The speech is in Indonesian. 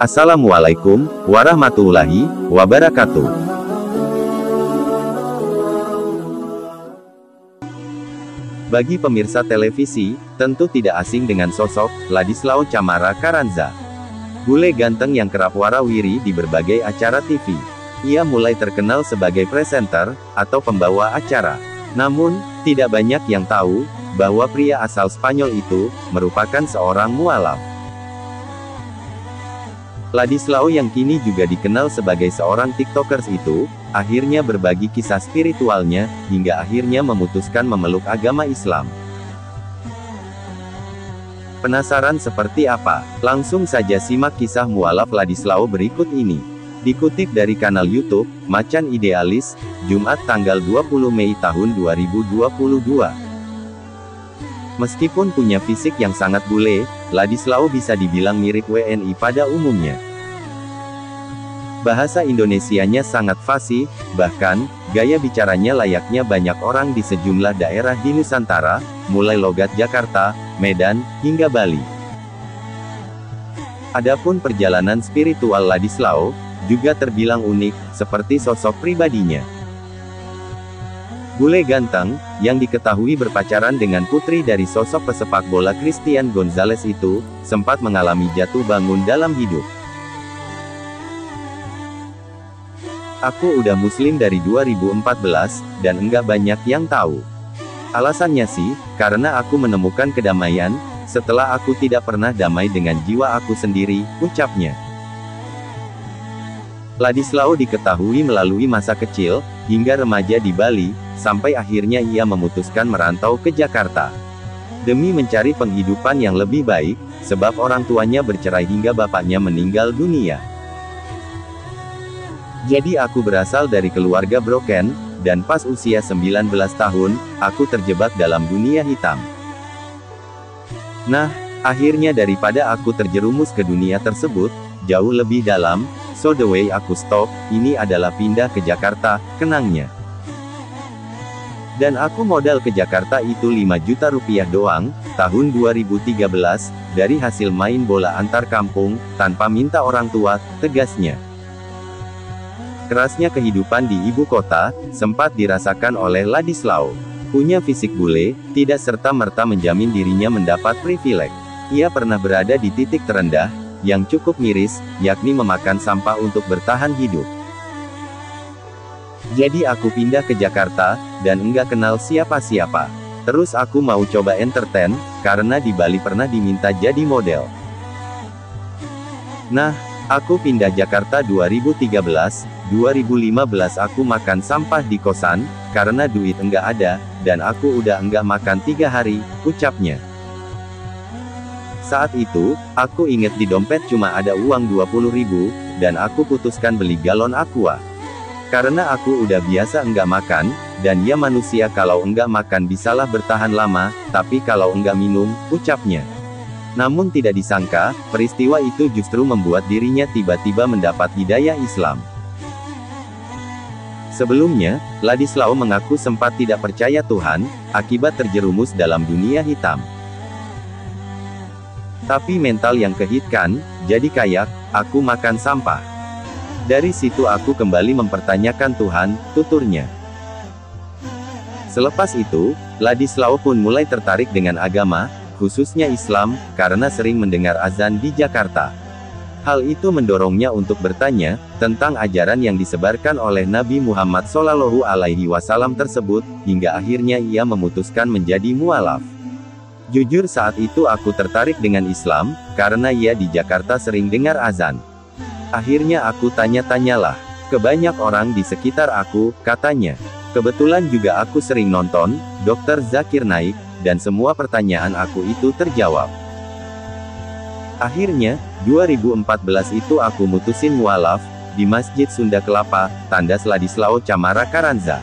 Assalamualaikum warahmatullahi wabarakatuh. Bagi pemirsa televisi, tentu tidak asing dengan sosok Ladislao Camara Carranza. Bule ganteng yang kerap warawiri di berbagai acara TV. Ia mulai terkenal sebagai presenter atau pembawa acara. Namun, tidak banyak yang tahu bahwa pria asal Spanyol itu merupakan seorang mualaf. Ladislao yang kini juga dikenal sebagai seorang tiktokers itu, akhirnya berbagi kisah spiritualnya, hingga akhirnya memutuskan memeluk agama Islam. Penasaran seperti apa? Langsung saja simak kisah mualaf Ladislao berikut ini. Dikutip dari kanal YouTube, Macan Idealis, Jumat tanggal 20 Mei tahun 2022. Meskipun punya fisik yang sangat bule, Ladislao bisa dibilang mirip WNI pada umumnya. Bahasa Indonesianya sangat fasih, bahkan, gaya bicaranya layaknya banyak orang di sejumlah daerah di Nusantara, mulai logat Jakarta, Medan, hingga Bali. Adapun perjalanan spiritual Ladislao, juga terbilang unik, seperti sosok pribadinya. Bule ganteng, yang diketahui berpacaran dengan putri dari sosok pesepak bola Christian Gonzalez itu, sempat mengalami jatuh bangun dalam hidup. Aku udah muslim dari 2014, dan enggak banyak yang tahu. Alasannya sih, karena aku menemukan kedamaian, setelah aku tidak pernah damai dengan jiwa aku sendiri, ucapnya. Ladislao diketahui melalui masa kecil, hingga remaja di Bali, sampai akhirnya ia memutuskan merantau ke Jakarta. Demi mencari penghidupan yang lebih baik, sebab orang tuanya bercerai hingga bapaknya meninggal dunia. Jadi aku berasal dari keluarga broken, dan pas usia 19 tahun, aku terjebak dalam dunia hitam. Nah, akhirnya daripada aku terjerumus ke dunia tersebut, jauh lebih dalam, so the way aku stop, ini adalah pindah ke Jakarta, kenangnya. Dan aku modal ke Jakarta itu 5 juta rupiah doang, tahun 2013, dari hasil main bola antar kampung, tanpa minta orang tua, tegasnya. Kerasnya kehidupan di ibu kota, sempat dirasakan oleh Ladislao. Punya fisik bule, tidak serta-merta menjamin dirinya mendapat privilege. Ia pernah berada di titik terendah, yang cukup miris, yakni memakan sampah untuk bertahan hidup. Jadi aku pindah ke Jakarta, dan enggak kenal siapa-siapa. Terus aku mau coba entertain, karena di Bali pernah diminta jadi model. Nah, aku pindah Jakarta 2013, 2015 aku makan sampah di kosan, karena duit enggak ada, dan aku udah enggak makan 3 hari, ucapnya. Saat itu, aku inget di dompet cuma ada uang 20.000, dan aku putuskan beli galon Aqua. Karena aku udah biasa enggak makan, dan ya manusia kalau enggak makan bisalah bertahan lama, tapi kalau enggak minum, ucapnya. Namun tidak disangka, peristiwa itu justru membuat dirinya tiba-tiba mendapat hidayah Islam. Sebelumnya, Ladislao mengaku sempat tidak percaya Tuhan, akibat terjerumus dalam dunia hitam. Tapi mental yang kehitkan, jadi kayak, aku makan sampah. Dari situ aku kembali mempertanyakan Tuhan, tuturnya. Selepas itu, Ladislao pun mulai tertarik dengan agama, khususnya Islam, karena sering mendengar azan di Jakarta. Hal itu mendorongnya untuk bertanya, tentang ajaran yang disebarkan oleh Nabi Muhammad SAW tersebut, hingga akhirnya ia memutuskan menjadi mualaf. Jujur saat itu aku tertarik dengan Islam, karena ia di Jakarta sering dengar azan. Akhirnya aku tanya-tanyalah, ke banyak orang di sekitar aku, katanya. Kebetulan juga aku sering nonton, Dr. Zakir Naik, dan semua pertanyaan aku itu terjawab. Akhirnya, 2014 itu aku mutusin mualaf, di Masjid Sunda Kelapa, tandas Ladislao Camara Carranza.